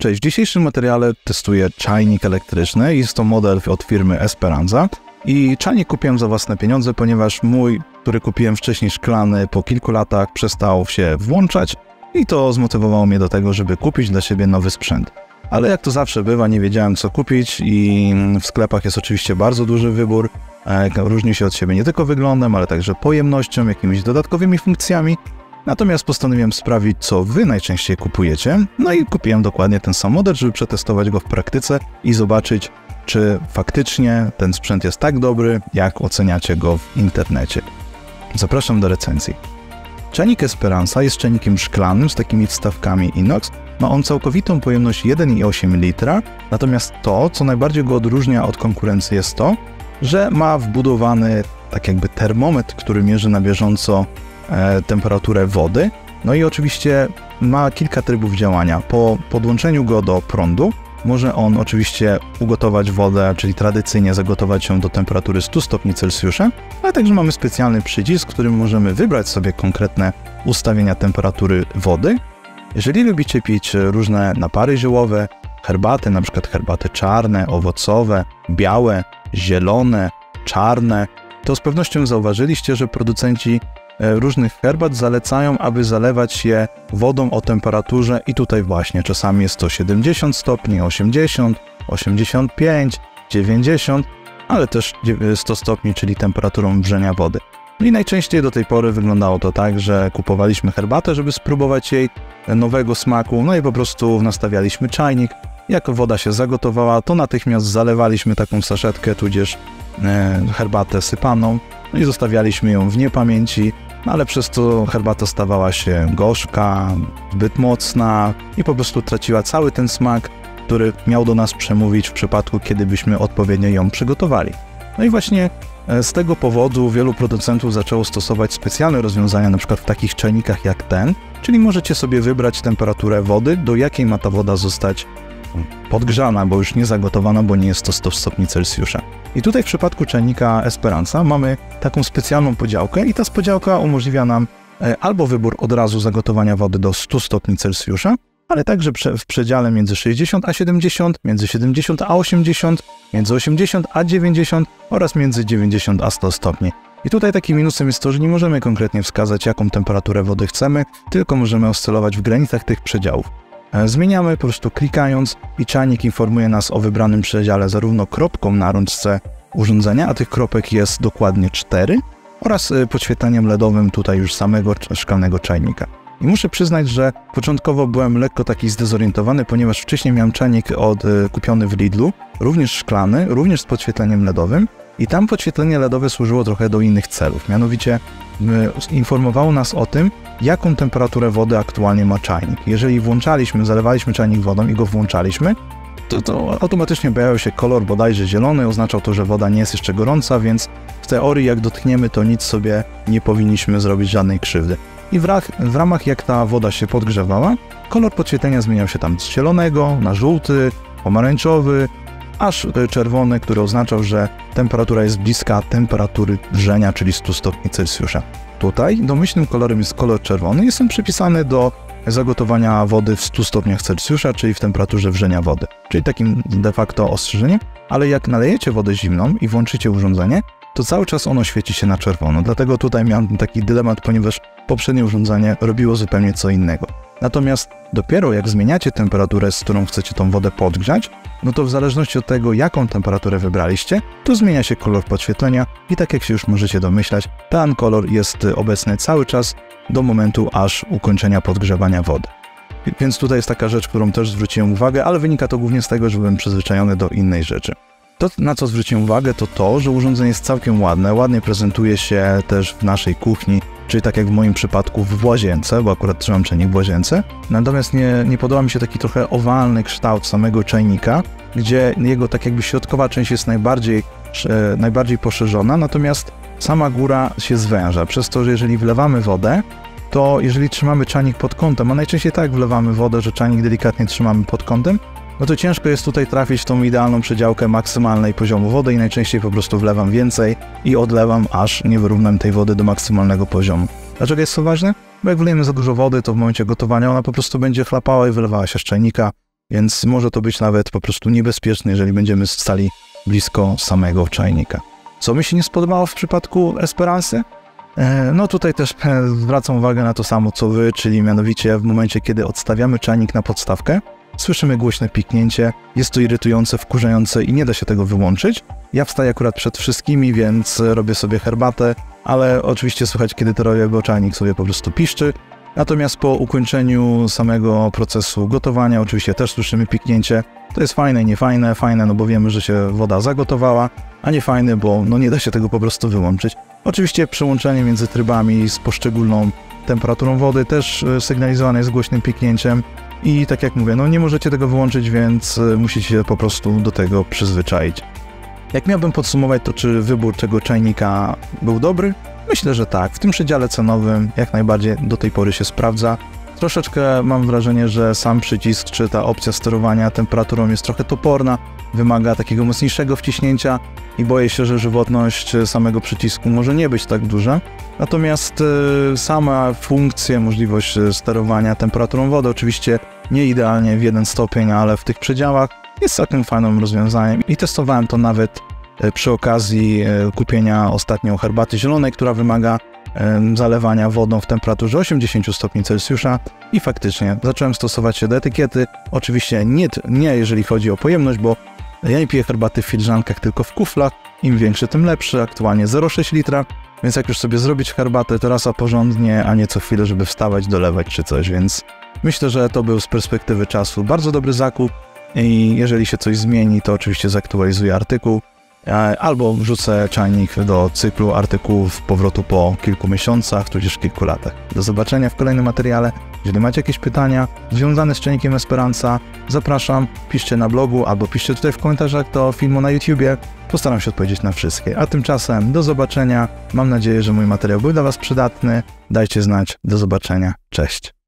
Cześć, w dzisiejszym materiale testuję czajnik elektryczny. Jest to model od firmy Esperanza. I czajnik kupiłem za własne pieniądze, ponieważ mój, który kupiłem wcześniej szklany, po kilku latach przestał się włączać i to zmotywowało mnie do tego, żeby kupić dla siebie nowy sprzęt. Ale jak to zawsze bywa, nie wiedziałem co kupić i w sklepach jest oczywiście bardzo duży wybór. Różni się od siebie nie tylko wyglądem, ale także pojemnością, jakimiś dodatkowymi funkcjami. Natomiast postanowiłem sprawdzić, co wy najczęściej kupujecie. No i kupiłem dokładnie ten sam model, żeby przetestować go w praktyce i zobaczyć, czy faktycznie ten sprzęt jest tak dobry, jak oceniacie go w internecie. Zapraszam do recenzji. Czajnik Esperanza jest czajnikiem szklanym z takimi wstawkami inox. Ma on całkowitą pojemność 1,8 litra, natomiast to, co najbardziej go odróżnia od konkurencji, jest to, że ma wbudowany tak jakby termometr, który mierzy na bieżąco temperaturę wody. No i oczywiście ma kilka trybów działania. Po podłączeniu go do prądu może on oczywiście ugotować wodę, czyli tradycyjnie zagotować ją do temperatury 100 stopni Celsjusza, ale także mamy specjalny przycisk, w którym możemy wybrać sobie konkretne ustawienia temperatury wody. Jeżeli lubicie pić różne napary ziołowe, herbaty, na przykład herbaty czarne, owocowe, białe, zielone, czarne, to z pewnością zauważyliście, że producenci różnych herbat zalecają, aby zalewać je wodą o temperaturze i tutaj właśnie czasami jest to 70 stopni, 80, 85, 90, ale też 100 stopni, czyli temperaturą wrzenia wody. I najczęściej do tej pory wyglądało to tak, że kupowaliśmy herbatę, żeby spróbować jej nowego smaku, no i po prostu nastawialiśmy czajnik. Jak woda się zagotowała, to natychmiast zalewaliśmy taką saszetkę, tudzież herbatę sypaną, no i zostawialiśmy ją w niepamięci, ale przez to herbata stawała się gorzka, zbyt mocna i po prostu traciła cały ten smak, który miał do nas przemówić w przypadku, kiedy byśmy odpowiednio ją przygotowali. No i właśnie z tego powodu wielu producentów zaczęło stosować specjalne rozwiązania, na przykład w takich czajnikach jak ten, czyli możecie sobie wybrać temperaturę wody, do jakiej ma ta woda zostać podgrzana, bo już nie zagotowana, bo nie jest to 100 stopni Celsjusza. I tutaj w przypadku czajnika Esperanza mamy taką specjalną podziałkę i ta podziałka umożliwia nam albo wybór od razu zagotowania wody do 100 stopni Celsjusza, ale także w przedziale między 60 a 70, między 70 a 80, między 80 a 90 oraz między 90 a 100 stopni. I tutaj takim minusem jest to, że nie możemy konkretnie wskazać, jaką temperaturę wody chcemy, tylko możemy oscylować w granicach tych przedziałów. Zmieniamy po prostu klikając i czajnik informuje nas o wybranym przedziale zarówno kropką na rączce urządzenia, a tych kropek jest dokładnie 4, oraz podświetleniem LEDowym tutaj już samego szklanego czajnika. I muszę przyznać, że początkowo byłem lekko taki zdezorientowany, ponieważ wcześniej miałem czajnik kupiony w Lidlu, również szklany, również z podświetleniem LEDowym i tam podświetlenie LEDowe służyło trochę do innych celów, mianowicie informowało nas o tym, jaką temperaturę wody aktualnie ma czajnik. Jeżeli zalewaliśmy czajnik wodą i go włączaliśmy, to automatycznie pojawiał się kolor bodajże zielony, oznaczał to, że woda nie jest jeszcze gorąca, więc w teorii jak dotkniemy, to nic sobie nie powinniśmy zrobić żadnej krzywdy. I w ramach jak ta woda się podgrzewała, kolor podświetlenia zmieniał się tam z zielonego na żółty, pomarańczowy, aż czerwony, który oznaczał, że temperatura jest bliska temperatury wrzenia, czyli 100 stopni Celsjusza. Tutaj domyślnym kolorem jest kolor czerwony, jest on przypisany do zagotowania wody w 100 stopniach Celsjusza, czyli w temperaturze wrzenia wody, czyli takim de facto ostrzeżeniem, ale jak nalejecie wodę zimną i włączycie urządzenie, to cały czas ono świeci się na czerwono, dlatego tutaj miałem taki dylemat, ponieważ poprzednie urządzenie robiło zupełnie co innego. Natomiast dopiero jak zmieniacie temperaturę, z którą chcecie tą wodę podgrzać, no to w zależności od tego, jaką temperaturę wybraliście, to zmienia się kolor podświetlenia i tak jak się już możecie domyślać, ten kolor jest obecny cały czas do momentu aż ukończenia podgrzewania wody. Więc tutaj jest taka rzecz, którą też zwróciłem uwagę, ale wynika to głównie z tego, że byłem przyzwyczajony do innej rzeczy. To, na co zwróciłem uwagę, to, że urządzenie jest całkiem ładne, ładnie prezentuje się też w naszej kuchni, czyli tak jak w moim przypadku w łazience, bo akurat trzymam czajnik w łazience. Natomiast nie podoba mi się taki trochę owalny kształt samego czajnika, gdzie jego tak jakby środkowa część jest najbardziej poszerzona, natomiast sama góra się zwęża, przez to, że jeżeli wlewamy wodę, to jeżeli trzymamy czajnik pod kątem, a najczęściej tak wlewamy wodę, że czajnik delikatnie trzymamy pod kątem, no to ciężko jest tutaj trafić w tą idealną przedziałkę maksymalnej poziomu wody i najczęściej po prostu wlewam więcej i odlewam, aż nie wyrównam tej wody do maksymalnego poziomu. Dlaczego jest to ważne? Bo jak wlejemy za dużo wody, to w momencie gotowania ona po prostu będzie chlapała i wylewała się z czajnika więc może to być nawet po prostu niebezpieczne, jeżeli będziemy stali blisko samego czajnika. Co mi się nie spodobało w przypadku Esperancy? No tutaj też zwracam uwagę na to samo co wy, czyli mianowicie w momencie, kiedy odstawiamy czajnik na podstawkę, słyszymy głośne piknięcie, jest to irytujące, wkurzające i nie da się tego wyłączyć. Ja wstaję akurat przed wszystkimi, więc robię sobie herbatę, ale oczywiście słychać, kiedy to robię, bo czajnik sobie po prostu piszczy. Natomiast po ukończeniu samego procesu gotowania oczywiście też słyszymy piknięcie. To jest fajne i niefajne. Fajne, no bo wiemy, że się woda zagotowała, a niefajne, bo no nie da się tego po prostu wyłączyć. Oczywiście przełączenie między trybami z poszczególną temperaturą wody też sygnalizowane jest głośnym piknięciem. I tak jak mówię, no nie możecie tego wyłączyć, więc musicie się po prostu do tego przyzwyczaić. Jak miałbym podsumować to, czy wybór tego czajnika był dobry? Myślę, że tak. W tym przedziale cenowym jak najbardziej do tej pory się sprawdza. Troszeczkę mam wrażenie, że sam przycisk, czy ta opcja sterowania temperaturą jest trochę toporna, wymaga takiego mocniejszego wciśnięcia i boję się, że żywotność samego przycisku może nie być tak duża. Natomiast sama funkcja, możliwość sterowania temperaturą wody, oczywiście nie idealnie w 1 stopień, ale w tych przedziałach jest całkiem fajnym rozwiązaniem i testowałem to nawet przy okazji kupienia ostatnio herbaty zielonej, która wymaga zalewania wodą w temperaturze 80 stopni Celsjusza i faktycznie zacząłem stosować się do etykiety. Oczywiście nie jeżeli chodzi o pojemność, bo ja nie piję herbaty w filiżankach, tylko w kuflach. Im większy, tym lepszy. Aktualnie 0,6 litra, więc jak już sobie zrobić herbatę, to raz a porządnie, a nie co chwilę, żeby wstawać, dolewać czy coś, więc myślę, że to był z perspektywy czasu bardzo dobry zakup i jeżeli się coś zmieni, to oczywiście zaktualizuję artykuł albo wrzucę czajnik do cyklu artykułów powrotu po kilku miesiącach, tudzież kilku latach. Do zobaczenia w kolejnym materiale. Jeżeli macie jakieś pytania związane z czajnikiem Esperanza, zapraszam, piszcie na blogu albo piszcie tutaj w komentarzach do filmu na YouTubie. Postaram się odpowiedzieć na wszystkie. A tymczasem do zobaczenia. Mam nadzieję, że mój materiał był dla Was przydatny. Dajcie znać. Do zobaczenia. Cześć.